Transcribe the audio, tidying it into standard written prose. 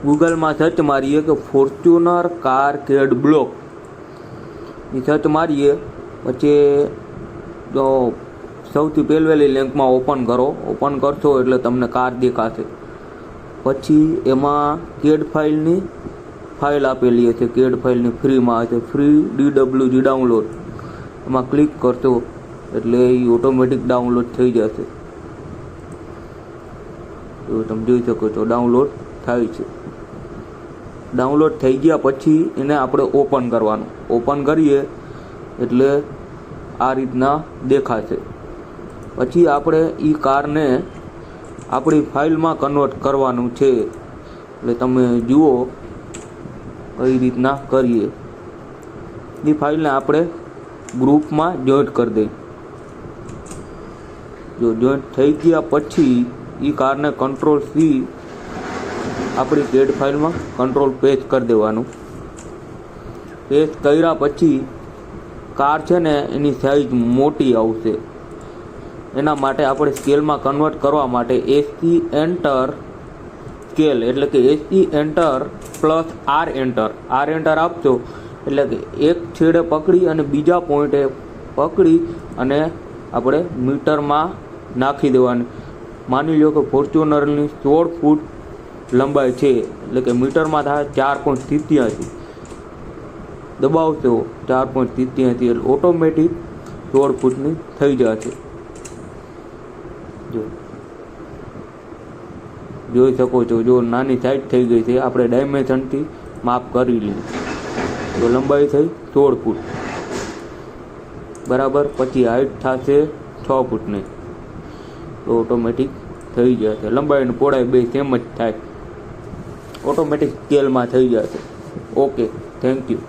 ગૂગલમાં search મારીએ કે Fortuner car કેડ block, એ search મારીએ પછી જો સૌથી પહેલી લિંકમાં ઓપન કરો. ઓપન કરશો એટલે તમને કાર દેખાશે. પછી એમાં કેડ ફાઇલની ફાઇલ આપેલી હશે, કેડ ફાઇલની ફ્રીમાં હશે, ફ્રી DWG ડાઉનલોડ. એમાં ક્લિક કરશો એટલે એ ઓટોમેટિક ડાઉનલોડ થઈ જશે. તો તમે જોઈ શકો છો ડાઉનલોડ થાય છે. ડાઉનલોડ થઈ ગયા પછી એને આપણે ઓપન કરવાનું. ઓપન કરીએ એટલે આ રીતના દેખાશે. પછી આપણે એ કારને આપણી ફાઇલમાં કન્વર્ટ કરવાનું છે. એટલે તમે જુઓ કઈ રીતના કરીએ. એ ફાઇલને આપણે ગ્રુપમાં જોઈન્ટ કરી દઈએ. જો જોઈન્ટ થઈ ગયા પછી એ કારને Ctrl+C આપણી કેડ ફાઇલમાં કંટ્રોલ પેસ્ટ કરી દેવાનું. પેસ્ટ કર્યા પછી કાર છે ને એની સાઇઝ મોટી આવશે. એના માટે આપણે સ્કેલમાં કન્વર્ટ કરવા માટે SC એન્ટર સ્કેલ એટલે કે SC enter plus R enter આપશો એટલે કે એક છેડે પકડી અને બીજા પોઈન્ટે પકડી અને આપણે મીટરમાં નાખી દેવાની. માની લો કે ફોર્ચ્યુનરની 16 ફૂટ લંબાઈ છે એટલે કે મીટરમાં થાય 4.87. દબાવશો 4.87 એટલે ઓટોમેટિક 16 ફૂટની થઈ જશે. જોઈ શકો છો જો નાની સાઈઝ થઈ ગઈ છે. આપણે ડાયમેન્શનથી માપ કરી લઈએ તો લંબાઈ થઈ 16 ફૂટ બરાબર. પછી હાઈટ થશે 6 ફૂટની તો ઓટોમેટિક થઈ જશે. લંબાઈ અને પહોળાઈ બે સેમ જ થાય, ઓટોમેટિક સ્કેલમાં થઈ જશે. Okay, thank you.